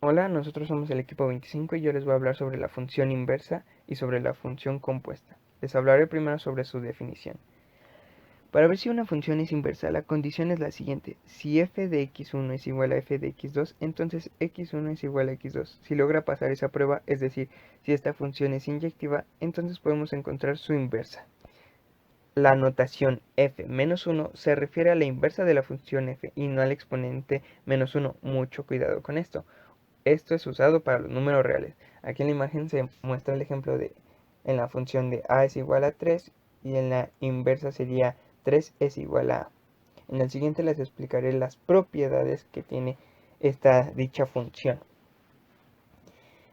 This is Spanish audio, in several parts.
Hola, nosotros somos el equipo 25 y yo les voy a hablar sobre la función inversa y sobre la función compuesta. Les hablaré primero sobre su definición. Para ver si una función es inversa, la condición es la siguiente. Si f de x1 es igual a f de x2, entonces x1 es igual a x2. Si logra pasar esa prueba, es decir, si esta función es inyectiva, entonces podemos encontrar su inversa. La notación f menos 1 se refiere a la inversa de la función f y no al exponente menos 1. Mucho cuidado con esto. Esto es usado para los números reales. Aquí en la imagen se muestra el ejemplo de en la función de a es igual a 3 y en la inversa sería 3 es igual a a. En el siguiente les explicaré las propiedades que tiene dicha función.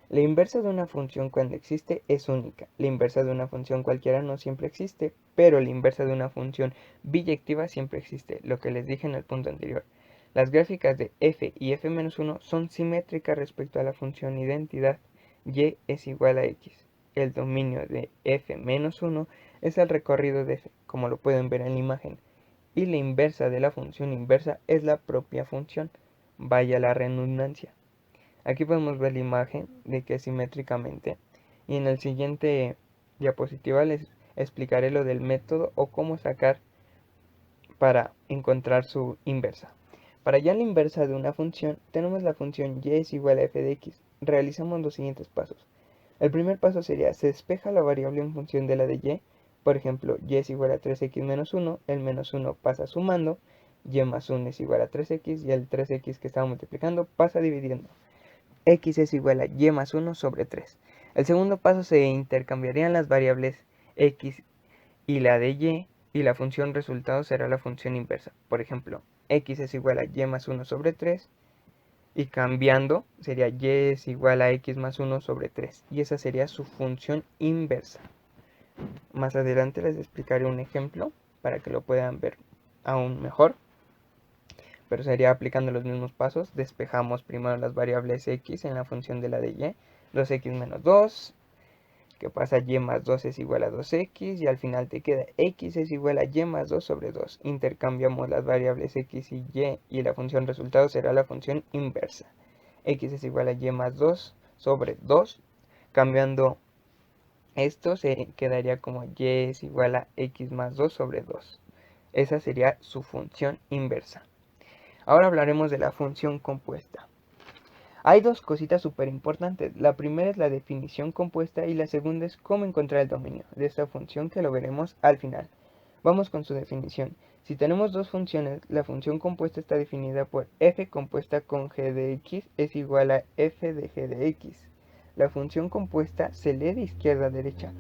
La inversa de una función cuando existe es única. La inversa de una función cualquiera no siempre existe, pero la inversa de una función biyectiva siempre existe, lo que les dije en el punto anterior. Las gráficas de f y f-1 son simétricas respecto a la función identidad y es igual a x. El dominio de f-1 es el recorrido de f, como lo pueden ver en la imagen, y la inversa de la función inversa es la propia función. Vaya la redundancia. Aquí podemos ver la imagen de que simétricamente. Y en el siguiente diapositiva les explicaré lo del método o cómo sacar para encontrar su inversa. Para hallar la inversa de una función, tenemos la función y es igual a f de x. Realizamos los siguientes pasos. El primer paso sería, se despeja la variable en función de la de y. Por ejemplo, y es igual a 3x menos 1, el menos 1 pasa sumando, y más 1 es igual a 3x, y el 3x que estaba multiplicando pasa dividiendo. X es igual a y más 1 sobre 3. El segundo paso se intercambiarían las variables x y la de y la función resultado será la función inversa. Por ejemplo, x es igual a y más 1 sobre 3 y cambiando sería y es igual a x más 1 sobre 3 y esa sería su función inversa. Más adelante les explicaré un ejemplo para que lo puedan ver aún mejor, pero sería aplicando los mismos pasos. Despejamos primero las variables x en la función de la de y, 2x menos 2, que pasa y más 2 es igual a 2x, y al final te queda x es igual a y más 2 sobre 2. Intercambiamos las variables x y la función resultado será la función inversa. X es igual a y más 2 sobre 2. Cambiando esto se quedaría como y es igual a x más 2 sobre 2. Esa sería su función inversa. Ahora hablaremos de la función compuesta. Hay dos cositas súper importantes. La primera es la definición compuesta y la segunda es cómo encontrar el dominio de esta función, que lo veremos al final. Vamos con su definición. Si tenemos dos funciones, la función compuesta está definida por f compuesta con g de x es igual a f de g de x. La función compuesta se lee de izquierda a derecha.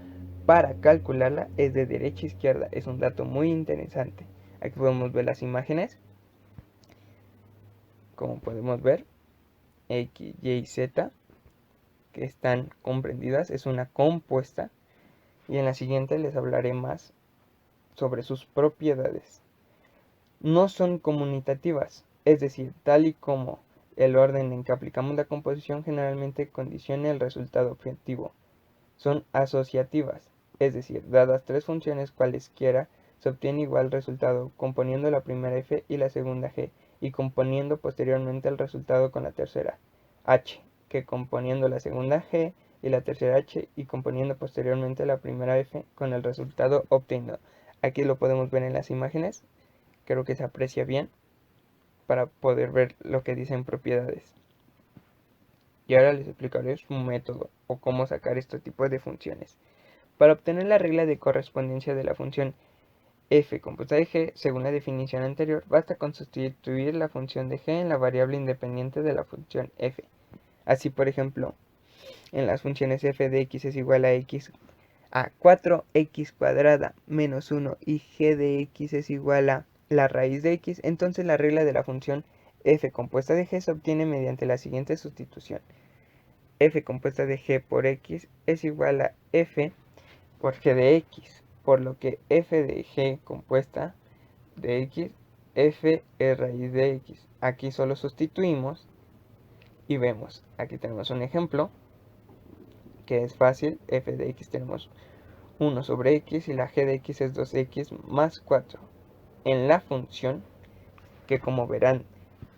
Para calcularla es de derecha a izquierda. Es un dato muy interesante. Aquí podemos ver las imágenes. Como podemos ver, x, y, z, que están comprendidas, es una compuesta, y en la siguiente les hablaré más sobre sus propiedades. No son conmutativas, es decir, tal y como el orden en que aplicamos la composición generalmente condiciona el resultado objetivo. Son asociativas, es decir, dadas tres funciones cualesquiera, se obtiene igual resultado componiendo la primera f y la segunda g, y componiendo posteriormente el resultado con la tercera h, que componiendo la segunda g y la tercera h, y componiendo posteriormente la primera f con el resultado obtenido. Aquí lo podemos ver en las imágenes, creo que se aprecia bien para poder ver lo que dicen propiedades. Y ahora les explicaré su método o cómo sacar este tipo de funciones. Para obtener la regla de correspondencia de la función f compuesta de g, según la definición anterior, basta con sustituir la función de g en la variable independiente de la función f. Así, por ejemplo, en las funciones f de x es igual a x a 4x cuadrada menos 1 y g de x es igual a la raíz de x, entonces la regla de la función f compuesta de g se obtiene mediante la siguiente sustitución. F compuesta de g por x es igual a f por g de x, por lo que f de g compuesta de x, f es raíz de x. Aquí solo sustituimos y vemos, aquí tenemos un ejemplo que es fácil. F de x tenemos 1 sobre x y la g de x es 2x más 4. En la función, que como verán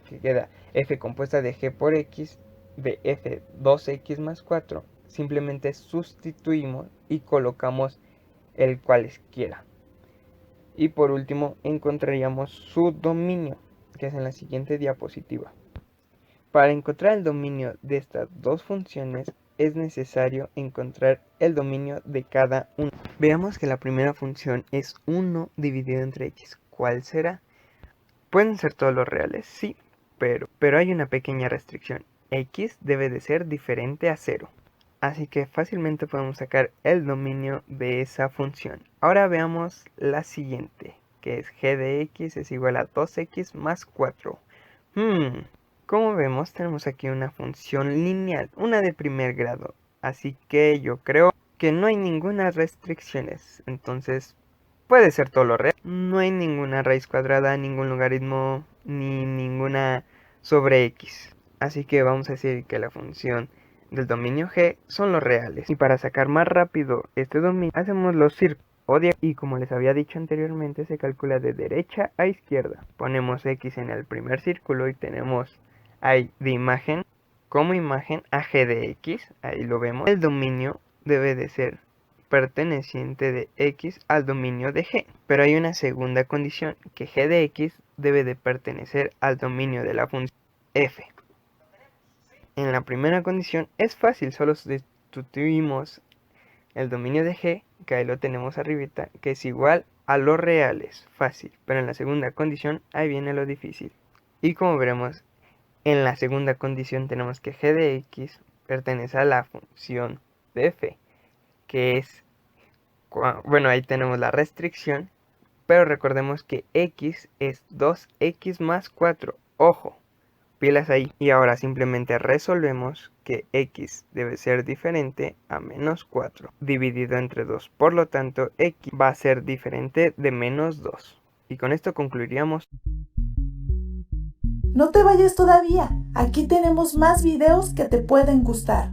que queda f compuesta de g por x, de f 2x más 4, simplemente sustituimos y colocamos el cualesquiera. Y por último encontraríamos su dominio, que es en la siguiente diapositiva. Para encontrar el dominio de estas dos funciones es necesario encontrar el dominio de cada una. Veamos que la primera función es 1 dividido entre x. ¿Cuál será? Pueden ser todos los reales, sí, pero hay una pequeña restricción. X debe de ser diferente a 0. Así que fácilmente podemos sacar el dominio de esa función. Ahora veamos la siguiente, que es g de x es igual a 2x más 4. Como vemos, tenemos aquí una función lineal, una de primer grado. Así que yo creo que no hay ninguna restricciones. Entonces, puede ser todo lo real. No hay ninguna raíz cuadrada, ningún logaritmo, ni ninguna sobre x. Así que vamos a decir que la función del dominio g son los reales. Y para sacar más rápido este dominio, hacemos los círculos. Y como les había dicho anteriormente, se calcula de derecha a izquierda. Ponemos x en el primer círculo y tenemos ahí de imagen, como imagen a g de x, ahí lo vemos. El dominio debe de ser perteneciente de x al dominio de g. Pero hay una segunda condición, que g de x debe de pertenecer al dominio de la función f. En la primera condición es fácil, solo sustituimos el dominio de g, que ahí lo tenemos arribita, que es igual a los reales, fácil. Pero en la segunda condición, ahí viene lo difícil. Y como veremos, en la segunda condición tenemos que g de x pertenece a la función de f, que es, bueno, ahí tenemos la restricción, pero recordemos que x es 2x más 4, ojo, pilas ahí. Y ahora simplemente resolvemos que x debe ser diferente a menos 4 dividido entre 2. Por lo tanto, x va a ser diferente de menos 2. Y con esto concluiríamos. No te vayas todavía, aquí tenemos más videos que te pueden gustar.